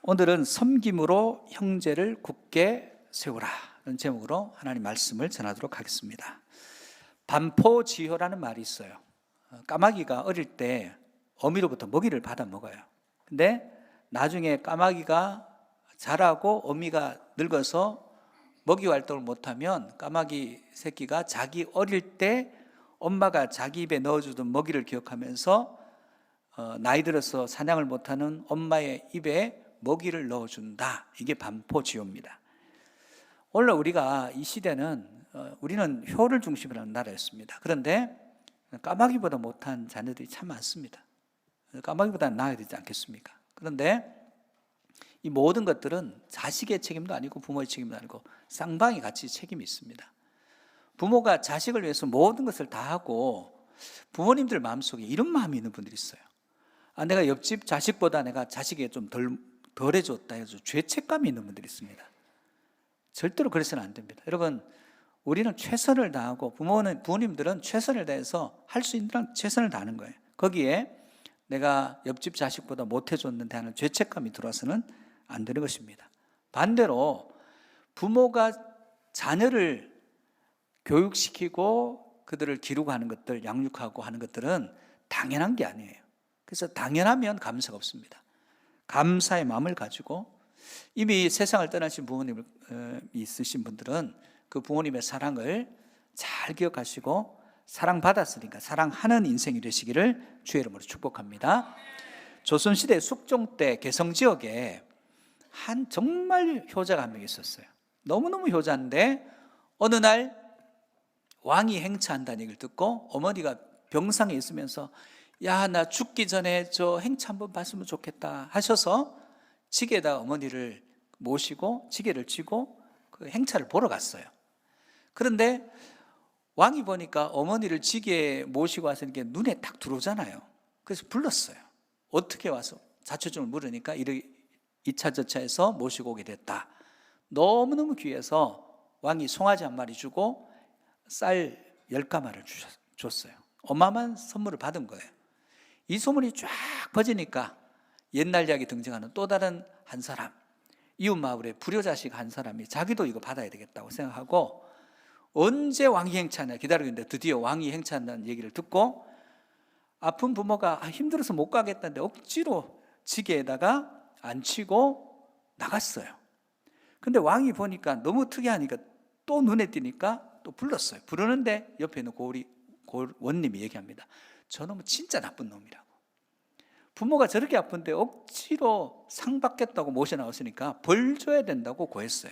오늘은 섬김으로 형제를 굳게 세우라 라는 제목으로 하나님 말씀을 전하도록 하겠습니다. 반포지효라는 말이 있어요. 까마귀가 어릴 때 어미로부터 먹이를 받아 먹어요. 근데 나중에 까마귀가 자라고 어미가 늙어서 먹이 활동을 못하면 까마귀 새끼가 자기 어릴 때 엄마가 자기 입에 넣어주던 먹이를 기억하면서 나이 들어서 사냥을 못하는 엄마의 입에 먹이를 넣어준다. 이게 반포지효입니다. 원래 우리가 이 시대는 우리는 효를 중심으로 하는 나라였습니다. 그런데 까마귀보다 못한 자녀들이 참 많습니다. 까마귀보다 나아야 되지 않겠습니까? 그런데 이 모든 것들은 자식의 책임도 아니고 부모의 책임도 아니고 쌍방이 같이 책임이 있습니다. 부모가 자식을 위해서 모든 것을 다 하고 부모님들 마음속에 이런 마음이 있는 분들이 있어요. 내가 옆집 자식보다 내가 자식에게 좀 덜 해줬다 해서 죄책감이 있는 분들이 있습니다. 절대로 그래서는 안 됩니다. 여러분, 우리는 최선을 다하고 부모님들은 최선을 다해서 할 수 있는 한 최선을 다하는 거예요. 거기에 내가 옆집 자식보다 못해줬는데 하는 죄책감이 들어와서는 안 되는 것입니다. 반대로 부모가 자녀를 교육시키고 그들을 기르고 하는 것들, 양육하고 하는 것들은 당연한 게 아니에요. 그래서 당연하면 감사가 없습니다. 감사의 마음을 가지고 이미 세상을 떠나신 부모님이 있으신 분들은 그 부모님의 사랑을 잘 기억하시고 사랑받았으니까 사랑하는 인생이 되시기를 주의 이름으로 축복합니다. 조선시대 숙종 때 개성지역에 한 정말 효자가 한 명 있었어요. 너무너무 효자인데 어느 날 왕이 행차한다는 얘기를 듣고 어머니가 병상에 있으면서 야, 나 죽기 전에 저 행차 한번 봤으면 좋겠다 하셔서 지게에다 어머니를 모시고 지게를 쥐고 그 행차를 보러 갔어요. 그런데 왕이 보니까 어머니를 지게에 모시고 와서 이렇게 눈에 딱 들어오잖아요. 그래서 불렀어요. 어떻게 와서 자초지종을 물으니까 2차 저차해서 모시고 오게 됐다. 너무너무 귀해서 왕이 송아지 한 마리 주고 쌀 10가마를 줬어요. 어마어마한 선물을 받은 거예요. 이 소문이 쫙 퍼지니까 옛날 이야기 등장하는 또 다른 한 사람, 이웃 마을의 불효자식 한 사람이 자기도 이거 받아야 되겠다고 생각하고 언제 왕이 행차하냐 기다리고 있는데 드디어 왕이 행차한다는 얘기를 듣고 아픈 부모가 힘들어서 못 가겠다는데 억지로 지게에다가 앉히고 나갔어요. 근데 왕이 보니까 너무 특이하니까 또 눈에 띄니까 또 불렀어요. 부르는데 옆에 있는 고원님이 얘기합니다. 저놈은 진짜 나쁜 놈이라고. 부모가 저렇게 아픈데 억지로 상 받겠다고 모셔 나왔으니까 벌 줘야 된다고 고했어요.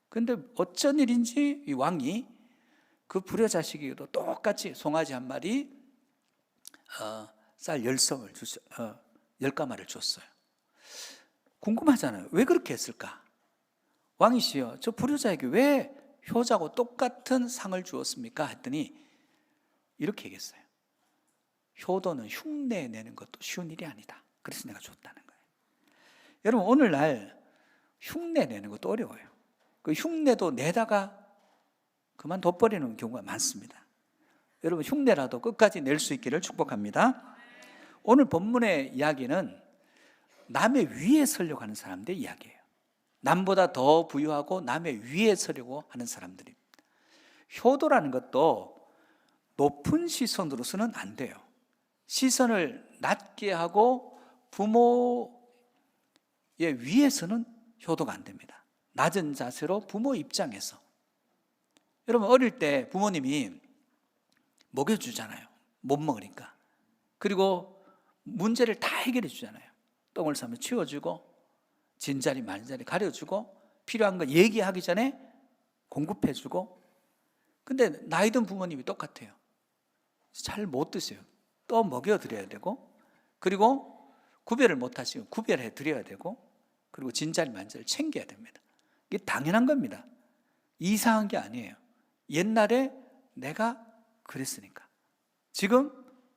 근데 어쩐 일인지 이 왕이 그 불효자식에게도 똑같이 송아지 한 마리 쌀 10가마를 줬어요. 궁금하잖아요. 왜 그렇게 했을까? 왕이시여, 저 불효자에게 왜 효자고 똑같은 상을 주었습니까? 했더니 이렇게 얘기했어요. 효도는 흉내 내는 것도 쉬운 일이 아니다. 그래서 내가 줬다는 거예요. 여러분, 오늘날 흉내 내는 것도 어려워요. 그 흉내도 내다가 그만 둬버리는 경우가 많습니다. 여러분, 흉내라도 끝까지 낼 수 있기를 축복합니다. 오늘 본문의 이야기는 남의 위에 서려고 하는 사람들의 이야기예요. 남보다 더 부유하고 남의 위에 서려고 하는 사람들입니다. 효도라는 것도 높은 시선으로서는 안 돼요. 시선을 낮게 하고 부모의 위에서는 효도가 안 됩니다. 낮은 자세로 부모 입장에서. 여러분, 어릴 때 부모님이 먹여주잖아요. 못 먹으니까. 그리고 문제를 다 해결해 주잖아요. 똥을 싸면 치워주고 진자리 만자리 가려주고 필요한 거 얘기하기 전에 공급해주고. 근데 나이 든 부모님이 똑같아요. 잘 못 드세요. 또 먹여드려야 되고, 그리고 구별을 못 하시면 구별해 드려야 되고, 그리고 진자리 만자리 챙겨야 됩니다. 이게 당연한 겁니다. 이상한 게 아니에요. 옛날에 내가 그랬으니까. 지금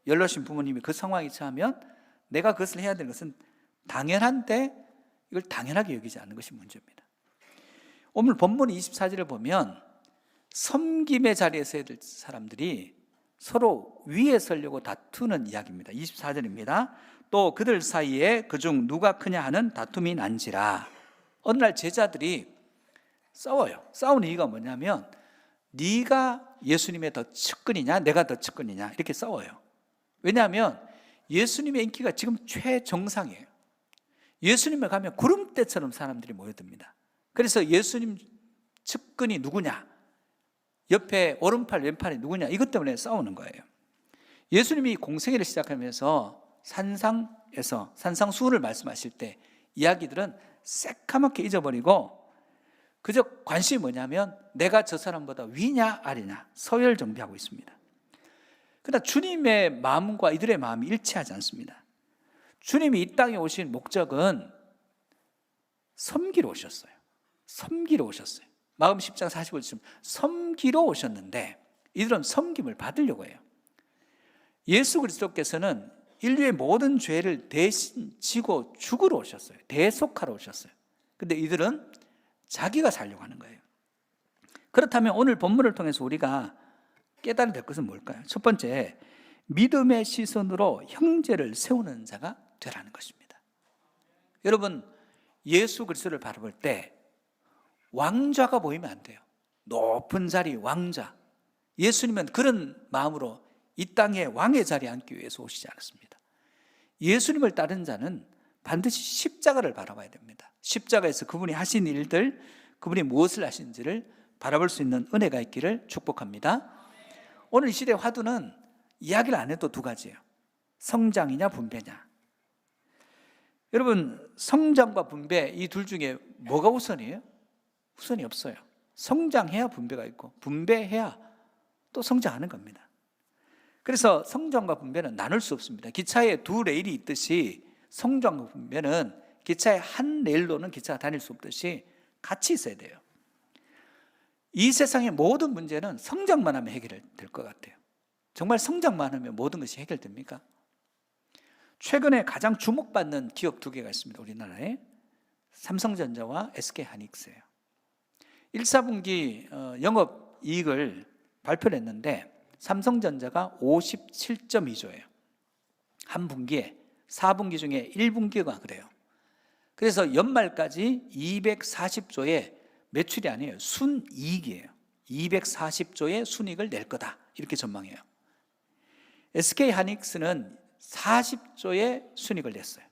연로하신 부모님이 그 상황에 처하면 내가 그것을 해야 되는 것은 당연한데 이걸 당연하게 여기지 않는 것이 문제입니다. 오늘 본문 24절을 보면 섬김의 자리에 서야 될 사람들이 서로 위에 서려고 다투는 이야기입니다. 24절입니다. 또 그들 사이에 그중 누가 크냐 하는 다툼이 난지라. 어느 날 제자들이 싸워요. 싸우는 이유가 뭐냐면 네가 예수님의 더 측근이냐 내가 더 측근이냐 이렇게 싸워요. 왜냐하면 예수님의 인기가 지금 최정상이에요. 예수님을 가면 구름대처럼 사람들이 모여듭니다. 그래서 예수님 측근이 누구냐, 옆에 오른팔 왼팔이 누구냐, 이것 때문에 싸우는 거예요. 예수님이 공생애를 시작하면서 산상에서 산상수훈을 말씀하실 때 이야기들은 새까맣게 잊어버리고 그저 관심이 뭐냐면 내가 저 사람보다 위냐 아래냐 서열 정비하고 있습니다. 그러나 주님의 마음과 이들의 마음이 일치하지 않습니다. 주님이 이 땅에 오신 목적은 섬기러 오셨어요. 섬기러 오셨어요. 마음 10장 45절 섬기러 오셨는데 이들은 섬김을 받으려고 해요. 예수 그리스도께서는 인류의 모든 죄를 대신 지고 죽으러 오셨어요. 대속하러 오셨어요. 근데 이들은 자기가 살려고 하는 거예요. 그렇다면 오늘 본문을 통해서 우리가 깨달아야 될 것은 뭘까요? 첫 번째, 믿음의 시선으로 형제를 세우는 자가 되라는 것입니다. 여러분, 예수 그리스도를 바라볼 때 왕좌가 보이면 안 돼요. 높은 자리 왕좌. 예수님은 그런 마음으로 이 땅에 왕의 자리에 앉기 위해서 오시지 않았습니다. 예수님을 따른 자는 반드시 십자가를 바라봐야 됩니다. 십자가에서 그분이 하신 일들, 그분이 무엇을 하신지를 바라볼 수 있는 은혜가 있기를 축복합니다. 오늘 이 시대의 화두는 이야기를 안 해도 두 가지예요. 성장이냐 분배냐. 여러분, 성장과 분배 이 둘 중에 뭐가 우선이에요? 우선이 없어요. 성장해야 분배가 있고 분배해야 또 성장하는 겁니다. 그래서 성장과 분배는 나눌 수 없습니다. 기차에 두 레일이 있듯이 성장과 분배는 기차의 한 레일로는 기차가 다닐 수 없듯이 같이 있어야 돼요. 이 세상의 모든 문제는 성장만 하면 해결될 것 같아요. 정말 성장만 하면 모든 것이 해결됩니까? 최근에 가장 주목받는 기업 두 개가 있습니다. 우리나라에 삼성전자와 SK하이닉스예요. 1, 4분기 영업이익을 발표를 했는데 삼성전자가 57.2조예요. 한 분기에 4분기 중에 1분기가 그래요. 그래서 연말까지 240조의 매출이 아니에요. 순이익이에요. 240조의 순이익을 낼 거다. 이렇게 전망해요. SK하이닉스는 40조의 순이익을 냈어요.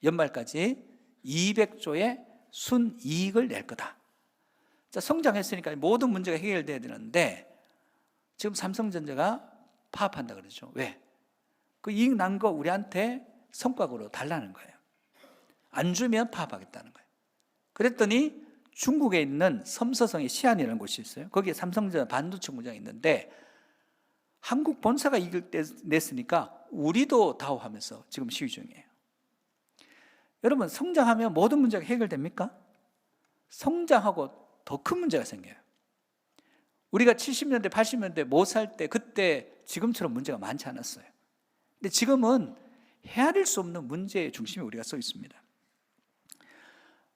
연말까지 200조의 순이익을 낼 거다. 자, 성장했으니까 모든 문제가 해결돼야 되는데 지금 삼성전자가 파업한다 그러죠. 왜? 그 이익 난 거 우리한테 성과급으로 달라는 거예요. 안 주면 파업하겠다는 거예요. 그랬더니 중국에 있는 섬서성의 시안이라는 곳이 있어요. 거기에 삼성전자 반도체 공장이 있는데 한국 본사가 이익을 냈으니까 우리도 다오하면서 지금 시위 중이에요. 여러분, 성장하면 모든 문제가 해결됩니까? 성장하고 더 큰 문제가 생겨요. 우리가 70년대, 80년대 못 살 때 그때 지금처럼 문제가 많지 않았어요. 근데 지금은 헤아릴 수 없는 문제의 중심에 우리가 서 있습니다.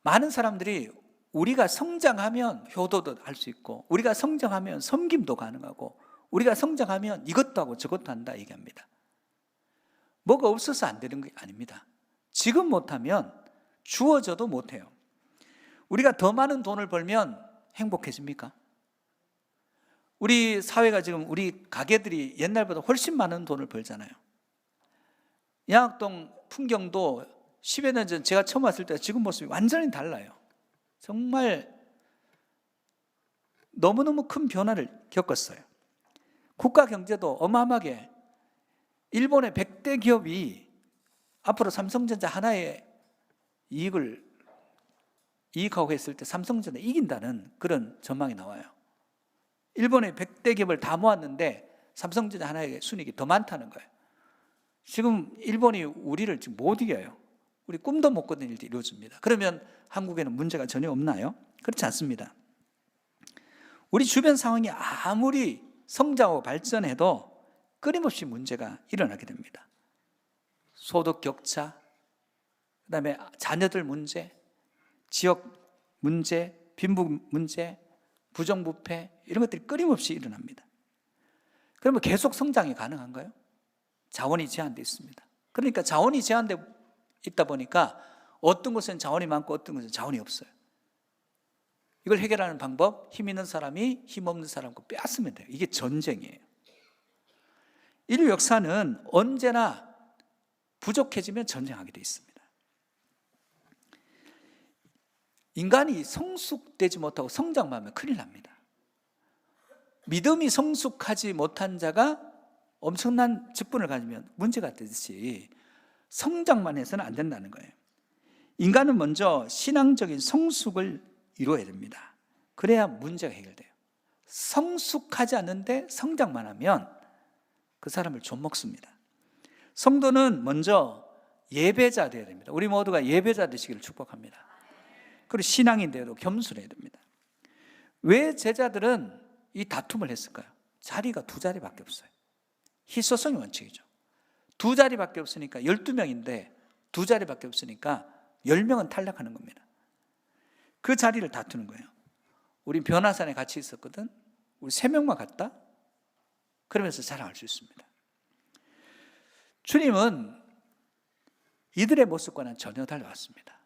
많은 사람들이 우리가 성장하면 효도도 할 수 있고 우리가 성장하면 섬김도 가능하고 우리가 성장하면 이것도 하고 저것도 한다 얘기합니다. 뭐가 없어서 안 되는 게 아닙니다. 지금 못하면 주어져도 못해요. 우리가 더 많은 돈을 벌면 행복해집니까? 우리 사회가 지금 우리 가게들이 옛날보다 훨씬 많은 돈을 벌잖아요. 양학동 풍경도 10여 년 전 제가 처음 왔을 때 지금 모습이 완전히 달라요. 정말 너무너무 큰 변화를 겪었어요. 국가 경제도 어마어마하게 일본의 100대 기업이 앞으로 삼성전자 하나의 이익하고 했을 때 삼성전자 이긴다는 그런 전망이 나와요. 일본의 100대 기업을 다 모았는데 삼성전자 하나의 순이익이 더 많다는 거예요. 지금 일본이 우리를 지금 못 이겨요. 우리 꿈도 못 꾸는 일들이 이루어집니다. 그러면 한국에는 문제가 전혀 없나요? 그렇지 않습니다. 우리 주변 상황이 아무리 성장하고 발전해도 끊임없이 문제가 일어나게 됩니다. 소득 격차, 그다음에 자녀들 문제, 지역 문제, 빈부격 문제, 부정부패 이런 것들이 끊임없이 일어납니다. 그러면 계속 성장이 가능한가요? 자원이 제한되어 있습니다. 그러니까 자원이 제한되어 있다 보니까 어떤 곳은 자원이 많고 어떤 곳은 자원이 없어요. 이걸 해결하는 방법, 힘 있는 사람이 힘 없는 사람과 빼앗으면 돼요. 이게 전쟁이에요. 인류 역사는 언제나 부족해지면 전쟁하게 돼 있습니다. 인간이 성숙되지 못하고 성장만 하면 큰일 납니다. 믿음이 성숙하지 못한 자가 엄청난 직분을 가지면 문제가 되듯이 성장만 해서는 안 된다는 거예요. 인간은 먼저 신앙적인 성숙을 이루어야 됩니다. 그래야 문제가 해결돼요. 성숙하지 않는데 성장만 하면 그 사람을 좀먹습니다. 성도는 먼저 예배자 되어야 됩니다. 우리 모두가 예배자 되시기를 축복합니다. 그리고 신앙인데도 겸손해야 됩니다. 왜 제자들은 이 다툼을 했을까요? 자리가 2자리밖에 없어요. 희소성의 원칙이죠. 2자리밖에 없으니까 12명인데 2자리밖에 없으니까 10명은 탈락하는 겁니다. 그 자리를 다투는 거예요. 우리 변화산에 같이 있었거든. 우리 3명만 갔다? 그러면서 자랑할 수 있습니다. 주님은 이들의 모습과는 전혀 달라왔습니다.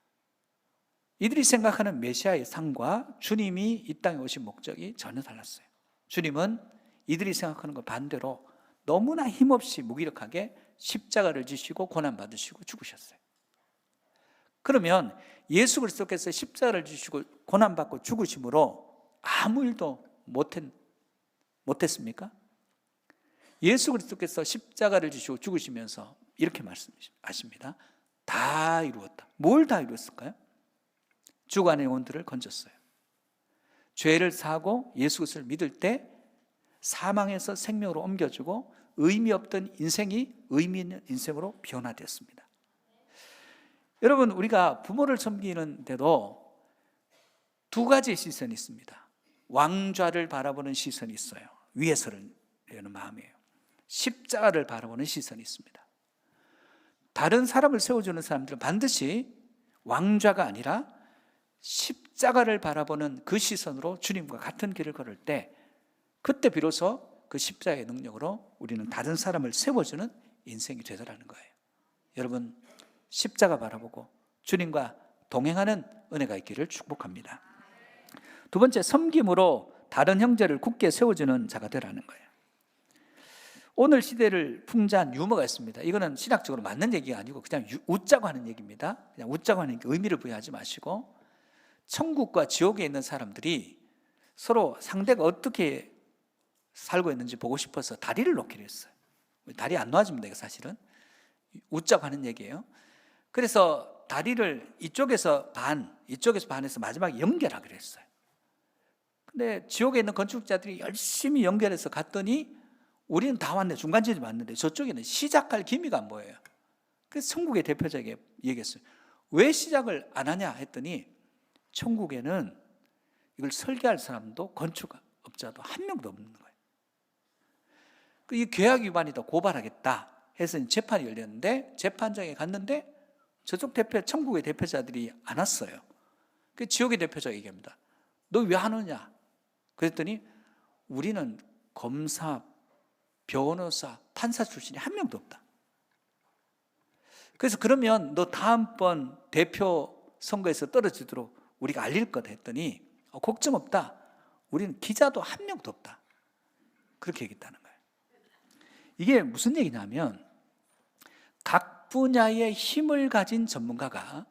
이들이 생각하는 메시아의 상과 주님이 이 땅에 오신 목적이 전혀 달랐어요. 주님은 이들이 생각하는 것 반대로 너무나 힘없이 무기력하게 십자가를 지시고 고난받으시고 죽으셨어요. 그러면 예수 그리스도께서 십자가를 지시고 고난받고 죽으심으로 아무 일도 못했습니까? 예수 그리스도께서 십자가를 지시고 죽으시면서 이렇게 말씀하십니다. 다 이루었다. 뭘 다 이루었을까요? 주관의 영혼들을 건졌어요. 죄를 사고 예수 그리스도를 믿을 때 사망에서 생명으로 옮겨주고 의미 없던 인생이 의미 있는 인생으로 변화되었습니다. 여러분, 우리가 부모를 섬기는데도 2가지 시선이 있습니다. 왕좌를 바라보는 시선이 있어요. 위에서를 내는 마음이에요. 십자가를 바라보는 시선이 있습니다. 다른 사람을 세워주는 사람들은 반드시 왕좌가 아니라 십자가를 바라보는 그 시선으로 주님과 같은 길을 걸을 때 그때 비로소 그 십자가의 능력으로 우리는 다른 사람을 세워주는 인생이 되더라는 거예요. 여러분, 십자가 바라보고 주님과 동행하는 은혜가 있기를 축복합니다. 2번째, 섬김으로 다른 형제를 굳게 세워주는 자가 되라는 거예요. 오늘 시대를 풍자한 유머가 있습니다. 이거는 신학적으로 맞는 얘기가 아니고 그냥 웃자고 하는 얘기입니다. 그냥 웃자고 하는 의미를 부여하지 마시고, 천국과 지옥에 있는 사람들이 서로 상대가 어떻게 살고 있는지 보고 싶어서 다리를 놓기로 했어요. 다리 안 놓아집니다. 이거 사실은 웃자고 하는 얘기예요. 그래서 다리를 이쪽에서 반, 이쪽에서 반해서 마지막에 연결하기로 했어요. 근데 지옥에 있는 건축자들이 열심히 연결해서 갔더니 우리는 다 왔네, 중간지점이 왔는데 저쪽에는 시작할 기미가 안 보여요. 그래서 천국의 대표자에게 얘기했어요. 왜 시작을 안 하냐 했더니 천국에는 이걸 설계할 사람도 건축업자도 한 명도 없는 거예요. 이 계약 위반이다, 고발하겠다 해서 재판이 열렸는데 재판장에 갔는데 저쪽 천국의 대표자들이 안 왔어요. 그 지옥의 대표자가 얘기합니다. 너 왜 안 오냐? 그랬더니 우리는 검사, 변호사, 판사 출신이 한 명도 없다. 그래서 그러면 너 다음번 대표 선거에서 떨어지도록 우리가 알릴 거다 했더니 걱정 없다. 우리는 기자도 한 명도 없다. 그렇게 얘기했다는 거예요. 이게 무슨 얘기냐면 각 분야의 힘을 가진 전문가가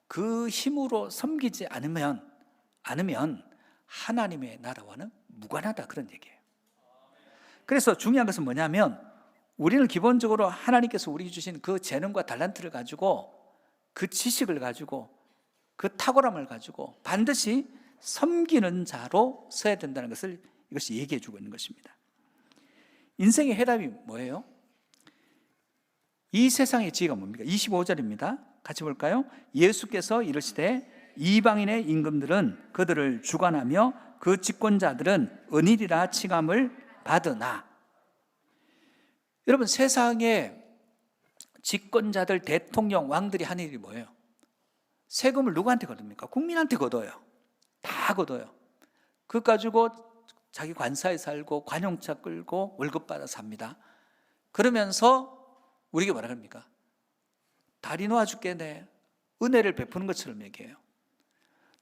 그 힘으로 섬기지 않으면 하나님의 나라와는 무관하다, 그런 얘기예요. 그래서 중요한 것은 뭐냐면 우리는 기본적으로 하나님께서 우리에게 주신 그 재능과 달란트를 가지고 그 지식을 가지고 그 탁월함을 가지고 반드시 섬기는 자로 서야 된다는 것을 이것이 얘기해 주고 있는 것입니다. 인생의 해답이 뭐예요? 이 세상의 지혜가 뭡니까? 25절입니다. 같이 볼까요? 예수께서 이르시되 이방인의 임금들은 그들을 주관하며 그 집권자들은 은일이라 칭함을 받으나. 여러분, 세상의 집권자들, 대통령, 왕들이 하는 일이 뭐예요? 세금을 누구한테 걷습니까? 국민한테 걷어요. 다 걷어요. 그거 가지고 자기 관사에 살고 관용차 끌고 월급 받아 삽니다. 그러면서 우리에게 뭐라 합니까? 다리 놓아 줄게. 내 은혜를 베푸는 것처럼 얘기해요.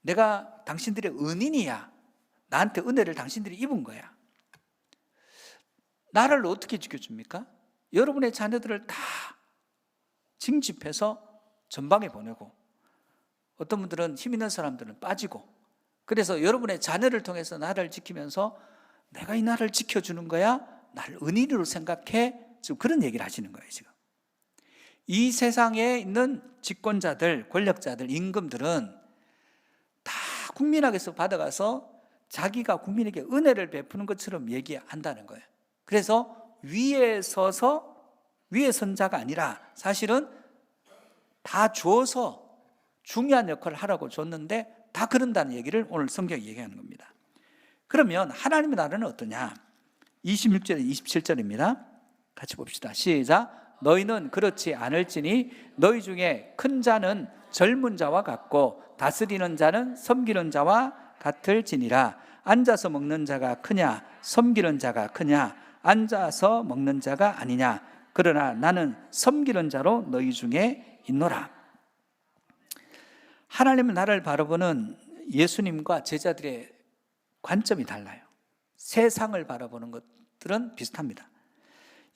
내가 당신들의 은인이야. 나한테 은혜를 당신들이 입은 거야. 나를 어떻게 지켜줍니까? 여러분의 자녀들을 다 징집해서 전방에 보내고, 어떤 분들은 힘 있는 사람들은 빠지고, 그래서 여러분의 자녀를 통해서 나를 지키면서 내가 이 나라를 지켜주는 거야, 나를 은인으로 생각해, 지금 그런 얘기를 하시는 거예요. 지금 이 세상에 있는 집권자들, 권력자들, 임금들은 다 국민에게서 받아가서 자기가 국민에게 은혜를 베푸는 것처럼 얘기한다는 거예요. 그래서 위에 서서, 위에 선 자가 아니라 사실은 다 주어서 중요한 역할을 하라고 줬는데 다 그런다는 얘기를 오늘 성경이 얘기하는 겁니다. 그러면 하나님의 나라는 어떠냐? 26절, 27절입니다. 같이 봅시다. 시작. 너희는 그렇지 않을지니 너희 중에 큰 자는 젊은 자와 같고 다스리는 자는 섬기는 자와 같을지니라. 앉아서 먹는 자가 크냐 섬기는 자가 크냐? 앉아서 먹는 자가 아니냐? 그러나 나는 섬기는 자로 너희 중에 있노라. 하나님의 나라를 바라보는 예수님과 제자들의 관점이 달라요. 세상을 바라보는 것들은 비슷합니다.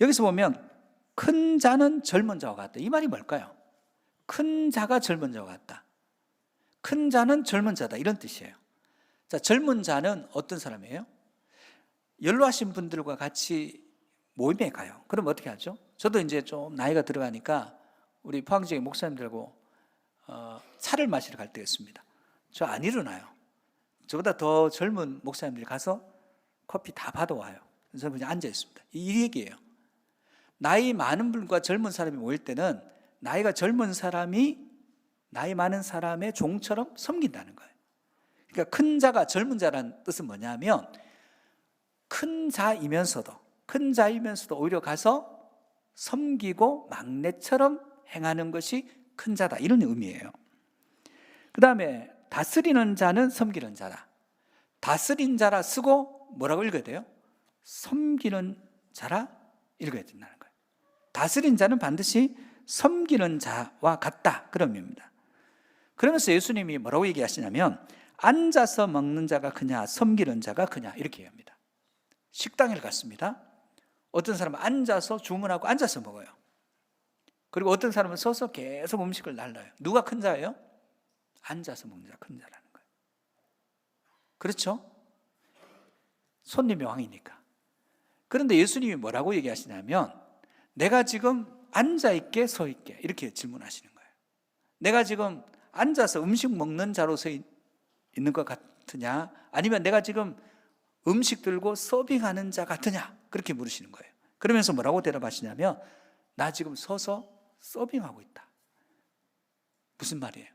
여기서 보면 큰 자는 젊은 자와 같다. 이 말이 뭘까요? 큰 자가 젊은 자와 같다. 큰 자는 젊은 자다, 이런 뜻이에요. 자, 젊은 자는 어떤 사람이에요? 연로하신 분들과 같이 모임에 가요. 그럼 어떻게 하죠? 저도 이제 좀 나이가 들어가니까 우리 포항지역 목사님들하고 차를 마시러 갈 때가 있습니다. 저 안 일어나요. 저보다 더 젊은 목사님들이 가서 커피 다 받아와요. 저는 그냥 앉아 있습니다. 이 얘기예요. 나이 많은 분과 젊은 사람이 모일 때는 나이가 젊은 사람이 나이 많은 사람의 종처럼 섬긴다는 거예요. 그러니까 큰 자가 젊은 자라는 뜻은 뭐냐면 큰 자이면서도 오히려 가서 섬기고 막내처럼 행하는 것이 큰 자다, 이런 의미예요. 그 다음에 다스리는 자는 섬기는 자라. 다스린 자라 쓰고 뭐라고 읽어야 돼요? 섬기는 자라 읽어야 된다는 거예요. 다스린 자는 반드시 섬기는 자와 같다, 그런 의미입니다. 그러면서 예수님이 뭐라고 얘기하시냐면 앉아서 먹는 자가 크냐 섬기는 자가 크냐, 이렇게 얘기합니다. 식당에 갔습니다. 어떤 사람은 앉아서 주문하고 앉아서 먹어요. 그리고 어떤 사람은 서서 계속 음식을 날라요. 누가 큰 자예요? 앉아서 먹는 자가 큰 자라는 거예요. 그렇죠? 손님이 왕이니까. 그런데 예수님이 뭐라고 얘기하시냐면 내가 지금 앉아있게 서있게 이렇게 질문하시는 거예요. 내가 지금 앉아서 음식 먹는 자로서 있는 것 같으냐, 아니면 내가 지금 음식 들고 서빙하는 자 같으냐, 그렇게 물으시는 거예요. 그러면서 뭐라고 대답하시냐면 나 지금 서서 서빙하고 있다. 무슨 말이에요?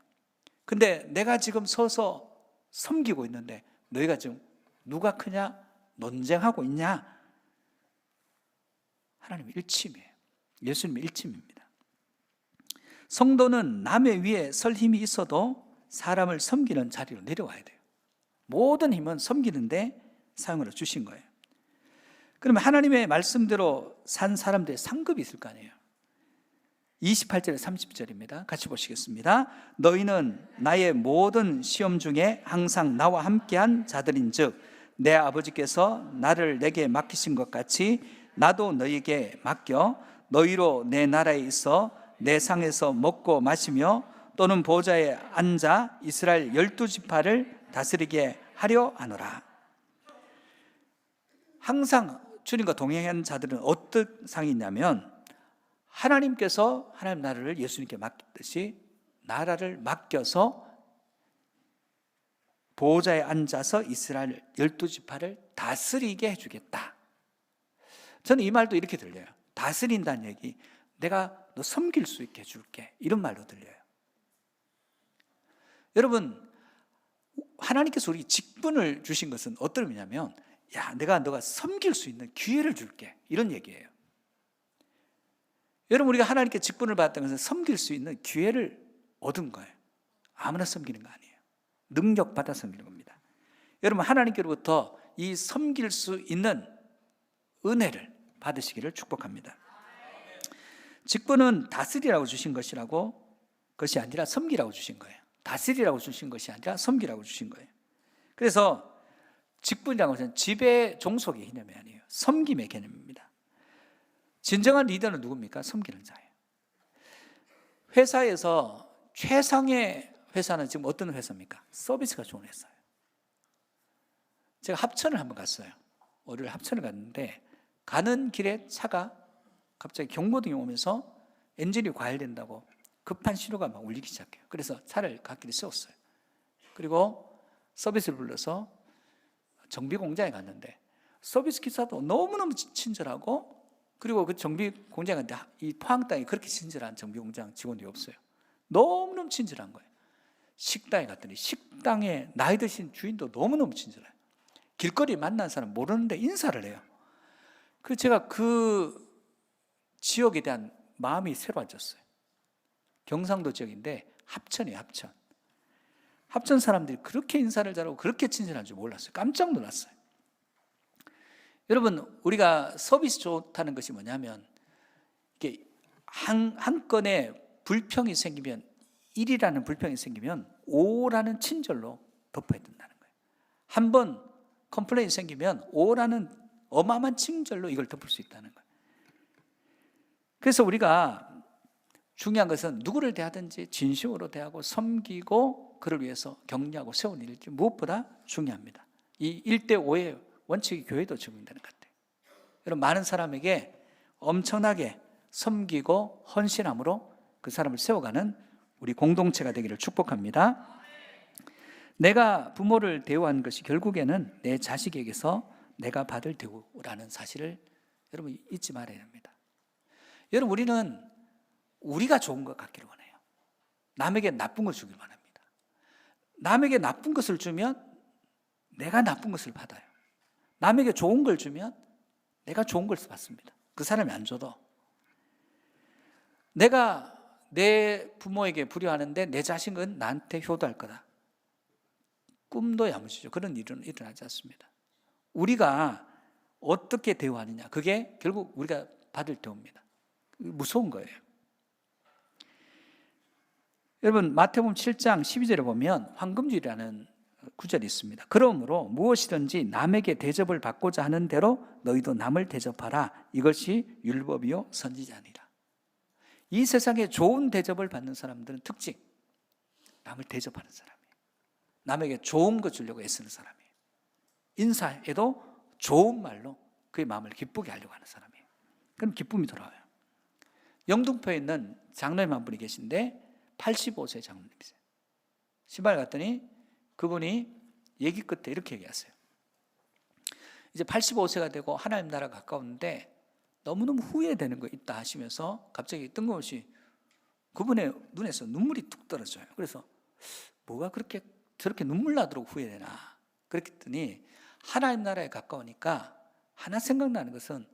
근데 내가 지금 서서 섬기고 있는데 너희가 지금 누가 크냐 논쟁하고 있냐? 하나님의 일침이에요. 예수님의 일침입니다. 성도는 남의 위에 설 힘이 있어도 사람을 섬기는 자리로 내려와야 돼요. 모든 힘은 섬기는데 사용을 주신 거예요. 그러면 하나님의 말씀대로 산 사람들의 상급이 있을 거 아니에요. 28절에 30절입니다. 같이 보시겠습니다. 너희는 나의 모든 시험 중에 항상 나와 함께한 자들인즉 내 아버지께서 나를 내게 맡기신 것 같이 나도 너희에게 맡겨 너희로 내 나라에 있어 내 상에서 먹고 마시며 또는 보좌에 앉아 이스라엘 12지파를 다스리게 하려 하노라. 항상 주님과 동행한 자들은 어떤 상이 있냐면 하나님께서 하나님 나라를 예수님께 맡겼듯이 나라를 맡겨서 보호자에 앉아서 이스라엘 12지파를 다스리게 해주겠다. 저는 이 말도 이렇게 들려요. 다스린다는 얘기, 내가 너 섬길 수 있게 해줄게, 이런 말로 들려요. 여러분, 하나님께서 우리 직분을 주신 것은 어떤 의미냐면 야, 내가 너가 섬길 수 있는 기회를 줄게, 이런 얘기예요. 여러분, 우리가 하나님께 직분을 받았다는 것은 섬길 수 있는 기회를 얻은 거예요. 아무나 섬기는 거 아니에요. 능력 받아 섬기는 겁니다. 여러분, 하나님께로부터 이 섬길 수 있는 은혜를 받으시기를 축복합니다. 직분은 다스리라고 주신 것이 아니라 섬기라고 주신 거예요. 다스리라고 주신 것이 아니라 섬기라고 주신 거예요. 그래서 직분이라고 하는 지배 종속의 개념이 아니에요. 섬김의 개념입니다. 진정한 리더는 누굽니까? 섬기는 자예요. 회사에서 최상의 회사는 지금 어떤 회사입니까? 서비스가 좋은 회사예요. 제가 합천을 한번 갔어요. 월요일 합천을 갔는데 가는 길에 차가 갑자기 경고등이 오면서 엔진이 과열된다고 급한 신호가 막 울리기 시작해요. 그래서 차를 갓길에 세웠어요. 그리고 서비스를 불러서 정비 공장에 갔는데 서비스 기사도 너무너무 친절하고, 그리고 그 정비 공장에 갔는데 이 포항 땅에 그렇게 친절한 정비 공장 직원이 없어요. 너무너무 친절한 거예요. 식당에 갔더니 식당에 나이 드신 주인도 너무너무 친절해요. 길거리 만난 사람 모르는데 인사를 해요. 제가 그 지역에 대한 마음이 새로워졌어요. 경상도 지역인데 합천이에요. 합천 사람들이 그렇게 인사를 잘하고 그렇게 친절한 줄 몰랐어요. 깜짝 놀랐어요. 여러분, 우리가 서비스 좋다는 것이 뭐냐면, 이게 한 건에 불평이 생기면, 1이라는 불평이 생기면 5라는 친절로 덮어야 된다는 거예요. 한 번 컴플레인이 생기면 5라는 어마어마한 친절로 이걸 덮을 수 있다는 거예요. 그래서 우리가 중요한 것은 누구를 대하든지 진심으로 대하고 섬기고 그를 위해서 격려하고 세우는 일이 무엇보다 중요합니다. 이 1대5의 원칙이 교회도 적용되는 것 같아요. 여러분, 많은 사람에게 엄청나게 섬기고 헌신함으로 그 사람을 세워가는 우리 공동체가 되기를 축복합니다. 내가 부모를 대우한 것이 결국에는 내 자식에게서 내가 받을 대우라는 사실을 여러분 잊지 말아야 합니다. 여러분, 우리는 우리가 좋은 것 같기를 원해요. 남에게 나쁜 걸 주길 원합니다. 남에게 나쁜 것을 주면 내가 나쁜 것을 받아요. 남에게 좋은 걸 주면 내가 좋은 걸 받습니다. 그 사람이 안 줘도. 내가 내 부모에게 불효하는데 내 자식은 나한테 효도할 거다. 꿈도 야무지죠. 그런 일은 일어나지 않습니다. 우리가 어떻게 대우하느냐, 그게 결국 우리가 받을 대우입니다. 무서운 거예요. 여러분, 마태복음 7장 12절에 보면 황금줄이라는 구절이 있습니다. 그러므로 무엇이든지 남에게 대접을 받고자 하는 대로 너희도 남을 대접하라. 이것이 율법이요 선지자니라. 이 세상에 좋은 대접을 받는 사람들은 특징, 남을 대접하는 사람이에요. 남에게 좋은 거 주려고 애쓰는 사람이에요. 인사에도 좋은 말로 그의 마음을 기쁘게 하려고 하는 사람이에요. 그럼 기쁨이 돌아와요. 영등포에 있는 장로님 한 분이 계신데 85세 장로님이세요. 시발 갔더니 그분이 얘기 끝에 이렇게 얘기하세요. 이제 85세가 되고 하나님 나라 가까운데 너무너무 후회되는 거 있다 하시면서 갑자기 뜬금없이 그분의 눈에서 눈물이 뚝 떨어져요. 그래서 뭐가 그렇게 저렇게 눈물 나도록 후회되나? 그랬더니 하나님 나라에 가까우니까 하나 생각나는 것은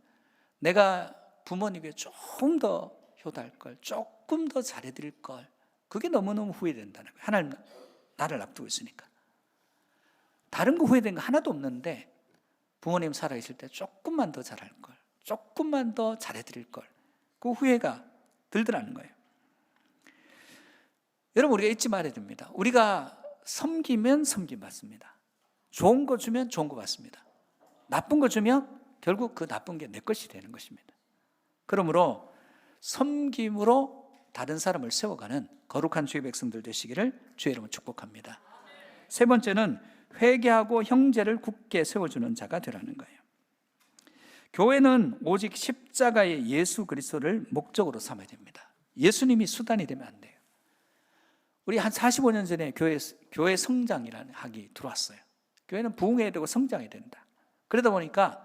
내가 부모님에게 조금 더 효도할 걸, 조금 더 잘해드릴 걸, 그게 너무너무 후회된다는 거예요. 하나님 나를 앞두고 있으니까. 다른 거 후회된 거 하나도 없는데 부모님 살아계실 때 조금만 더 잘할 걸, 조금만 더 잘해드릴 걸, 그 후회가 들더라는 거예요. 여러분, 우리가 잊지 말아야 됩니다. 우리가 섬기면 섬김 받습니다. 좋은 거 주면 좋은 거 받습니다. 나쁜 거 주면 결국 그 나쁜 게 내 것이 되는 것입니다. 그러므로 섬김으로 다른 사람을 세워가는 거룩한 주의 백성들 되시기를 주의 이름으로 축복합니다. 세 번째는 회개하고 형제를 굳게 세워주는 자가 되라는 거예요. 교회는 오직 십자가의 예수 그리스도를 목적으로 삼아야 됩니다. 예수님이 수단이 되면 안 돼요. 우리 한 45년 전에 교회 성장이라는 학이 들어왔어요. 교회는 부흥해야 되고 성장해야 된다. 그러다 보니까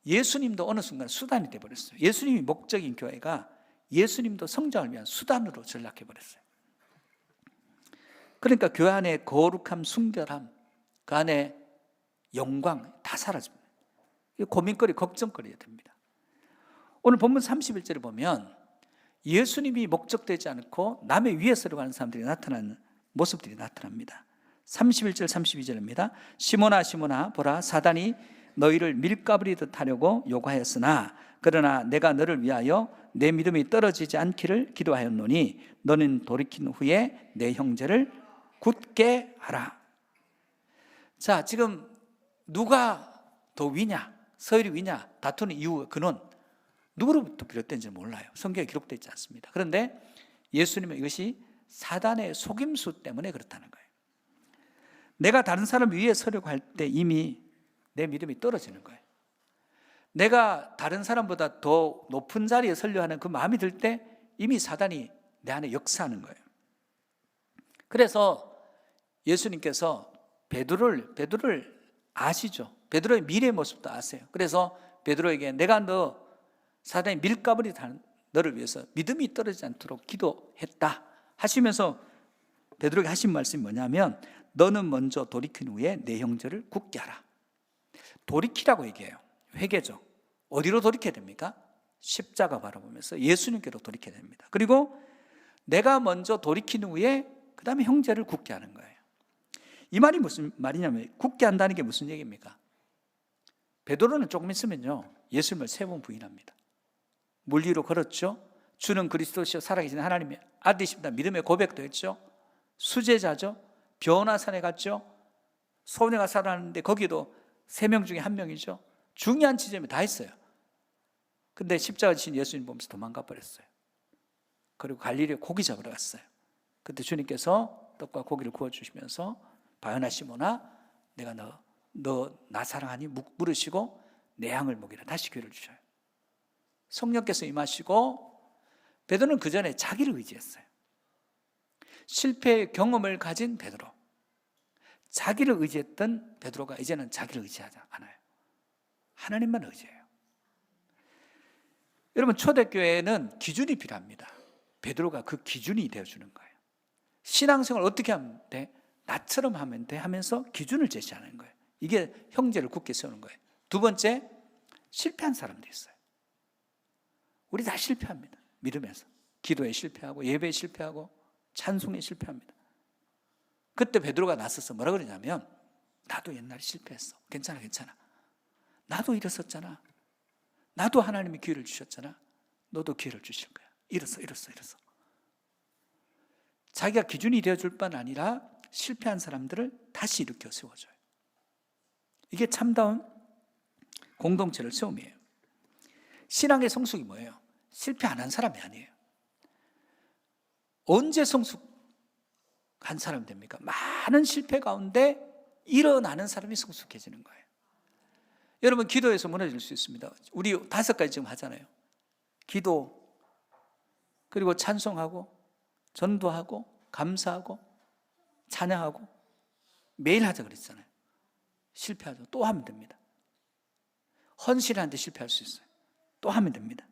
예수님도 어느 순간 수단이 되어버렸어요. 예수님이 목적인 교회가 예수님도 성장을 위한 수단으로 전락해버렸어요. 그러니까 교회 안에 거룩함, 순결함, 그 안에 영광 다 사라집니다. 고민거리, 걱정거리가 됩니다. 오늘 본문 31절을 보면 예수님이 목적되지 않고 남의 위에서로 가는 사람들이 나타나는 모습들이 나타납니다. 31절 32절입니다. 시몬아 시몬아 보라 사단이 너희를 밀가부리듯 하려고 요구하였으나 그러나 내가 너를 위하여 내 믿음이 떨어지지 않기를 기도하였노니 너는 돌이킨 후에 내 형제를 굳게 하라. 자, 지금 누가 더 위냐, 서열이 위냐 다투는 이유, 그는 누구로부터 비롯된지 몰라요. 성경에 기록되어 있지 않습니다. 그런데 예수님은 이것이 사단의 속임수 때문에 그렇다는 거예요. 내가 다른 사람 위에 서려고 할 때 이미 내 믿음이 떨어지는 거예요. 내가 다른 사람보다 더 높은 자리에 서려 하는 그 마음이 들 때 이미 사단이 내 안에 역사하는 거예요. 그래서 예수님께서 베드로를 아시죠? 베드로의 미래의 모습도 아세요. 그래서 베드로에게 내가 너 사단이 밀가부리 너를 위해서 믿음이 떨어지지 않도록 기도했다 하시면서 베드로에게 하신 말씀이 뭐냐면 너는 먼저 돌이킨 후에 내 형제를 굳게 하라. 돌이키라고 얘기해요. 회개죠. 어디로 돌이켜야 됩니까? 십자가 바라보면서 예수님께로 돌이켜야 됩니다. 그리고 내가 먼저 돌이킨 후에 그 다음에 형제를 굳게 하는 거예요. 이 말이 무슨 말이냐면 굳게 한다는 게 무슨 얘기입니까? 베드로는 조금 있으면요 예수님을 3번 부인합니다. 물 위로 걸었죠. 주는 그리스도시요 살아계신 하나님의 아들이십니다. 믿음의 고백도 했죠. 수제자죠. 변화산에 갔죠. 소녀가 살아났는데 거기도 3명 중에 1명이죠. 중요한 지점에 다 했어요. 근데 십자가 지신 예수님 보면서 도망가 버렸어요. 그리고 갈릴리에 고기 잡으러 갔어요. 그때 주님께서 떡과 고기를 구워주시면서 바요나 시몬아 내가 너 나 사랑하니 물으시고 내 양을 먹이라 다시 기회를 주셔요. 성령께서 임하시고 베드로는 그 전에 자기를 의지했어요. 실패의 경험을 가진 베드로, 자기를 의지했던 베드로가 이제는 자기를 의지하지 않아요. 하나님만 의지해요. 여러분 초대교회에는 기준이 필요합니다. 베드로가 그 기준이 되어주는 거예요. 신앙생활 어떻게 하면 돼? 나처럼 하면 돼 하면서 기준을 제시하는 거예요. 이게 형제를 굳게 세우는 거예요. 두 번째, 실패한 사람도 있어요. 우리 다 실패합니다. 믿음에서 기도에 실패하고 예배에 실패하고 찬송에 실패합니다. 그때 베드로가 나서서 뭐라 그러냐면 나도 옛날에 실패했어. 괜찮아. 나도 일었었잖아. 나도 하나님이 기회를 주셨잖아. 너도 기회를 주실 거야. 일었어. 자기가 기준이 되어줄 뿐 아니라 실패한 사람들을 다시 일으켜 세워줘요. 이게 참다운 공동체를 세움이에요. 신앙의 성숙이 뭐예요? 실패 안 한 사람이 아니에요. 언제 성숙한 사람이 됩니까? 많은 실패 가운데 일어나는 사람이 성숙해지는 거예요. 여러분 기도에서 무너질 수 있습니다. 우리 5가지 지금 하잖아요. 기도, 그리고 찬송하고 전도하고 감사하고 찬양하고 매일 하자 그랬잖아요. 실패하죠. 또 하면 됩니다. 헌신하는데 실패할 수 있어요. 또 하면 됩니다.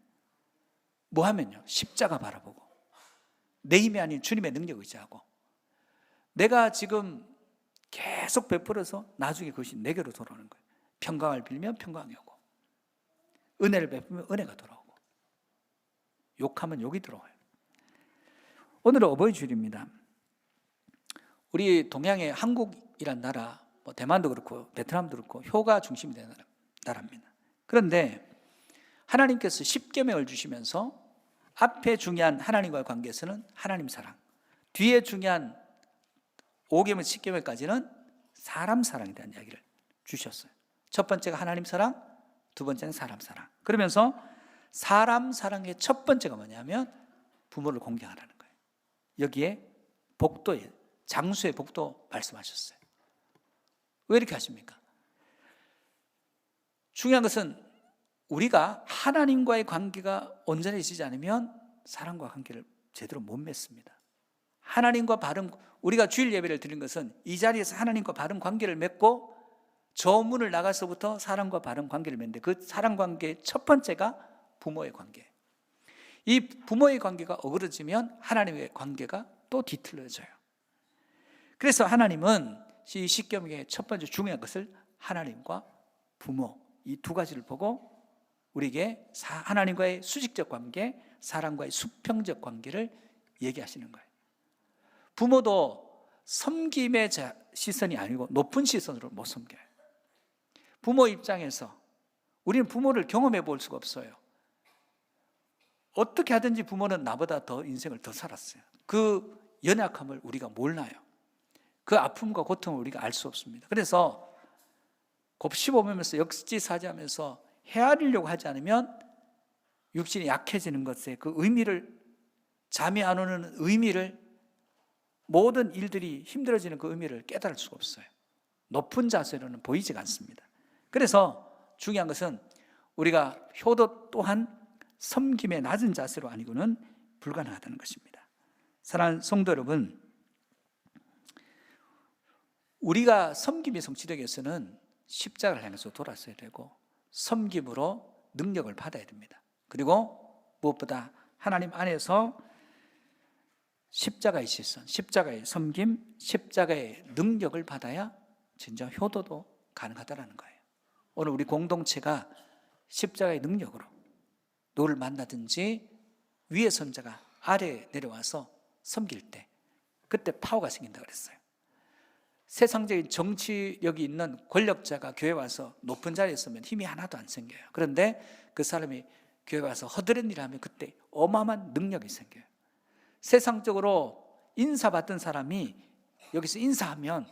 뭐 하면요? 십자가 바라보고 내 힘이 아닌 주님의 능력 의지하고 내가 지금 계속 베풀어서 나중에 그것이 내게로 돌아오는 거예요. 평강을 빌면 평강이 오고 은혜를 베풀면 은혜가 돌아오고 욕하면 욕이 들어와요. 오늘은 어버이 주일입니다. 우리 동양의 한국이란 나라, 대만도 그렇고 베트남도 그렇고 효가 중심이 되는 나라입니다. 그런데 하나님께서 10계명을 주시면서 앞에 중요한 하나님과의 관계에서는 하나님 사랑, 뒤에 중요한 5계명, 10계명까지는 사람 사랑에 대한 이야기를 주셨어요. 첫 번째가 하나님 사랑, 두 번째는 사람 사랑. 그러면서 사람 사랑의 첫 번째가 뭐냐면 부모를 공경하라는 거예요. 여기에 복도에 장수의 복도 말씀하셨어요. 왜 이렇게 하십니까? 중요한 것은 우리가 하나님과의 관계가 온전해지지 않으면 사람과 관계를 제대로 못 맺습니다. 하나님과 바른, 우리가 주일 예배를 드린 것은 이 자리에서 하나님과 바른 관계를 맺고 저 문을 나가서부터 사람과 바른 관계를 맺는데 그 사람 관계의 첫 번째가 부모의 관계. 이 부모의 관계가 어그러지면 하나님의 관계가 또 뒤틀려져요. 그래서 하나님은 이 십계명의 첫 번째 중요한 것을 하나님과 부모 이 두 가지를 보고 우리에게 하나님과의 수직적 관계, 사람과의 수평적 관계를 얘기하시는 거예요. 부모도 섬김의 시선이 아니고 높은 시선으로 못 섬겨요. 부모 입장에서 우리는 부모를 경험해 볼 수가 없어요. 어떻게 하든지 부모는 나보다 더 인생을 더 살았어요. 그 연약함을 우리가 몰라요. 그 아픔과 고통을 우리가 알 수 없습니다. 그래서 곱씹어보면서 역지사지하면서 헤아리려고 하지 않으면 육신이 약해지는 것에 그 의미를, 잠이 안 오는 의미를, 모든 일들이 힘들어지는 그 의미를 깨달을 수가 없어요. 높은 자세로는 보이지가 않습니다. 그래서 중요한 것은 우리가 효도 또한 섬김의 낮은 자세로 아니고는 불가능하다는 것입니다. 사랑하는 성도 여러분, 우리가 섬김이 성취되기 위해서는 십자가를 향해서 돌아서야 되고 섬김으로 능력을 받아야 됩니다. 그리고 무엇보다 하나님 안에서 십자가의 시선, 십자가의 섬김, 십자가의 능력을 받아야 진짜 효도도 가능하다는 거예요. 오늘 우리 공동체가 십자가의 능력으로 누구를 만나든지 위에 선 자가 아래에 내려와서 섬길 때 그때 파워가 생긴다고 그랬어요. 세상적인 정치력이 있는 권력자가 교회 와서 높은 자리에 있으면 힘이 하나도 안 생겨요. 그런데 그 사람이 교회 와서 허드렛 일을 하면 그때 어마어마한 능력이 생겨요. 세상적으로 인사받던 사람이 여기서 인사하면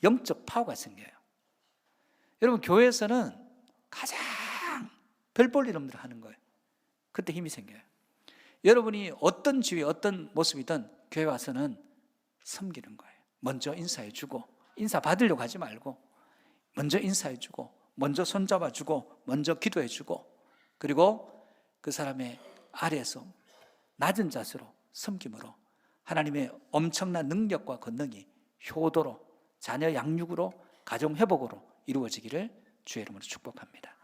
영적 파워가 생겨요. 여러분, 교회에서는 가장 별 볼 일 없는 일을 하는 거예요. 그때 힘이 생겨요. 여러분이 어떤 지위, 어떤 모습이든 교회 와서는 섬기는 거예요. 먼저 인사해주고, 인사 받으려고 하지 말고 먼저 인사해주고, 먼저 손잡아주고, 먼저 기도해주고, 그리고 그 사람의 아래에서 낮은 자세로 섬김으로 하나님의 엄청난 능력과 권능이 효도로, 자녀 양육으로, 가정 회복으로 이루어지기를 주의 이름으로 축복합니다.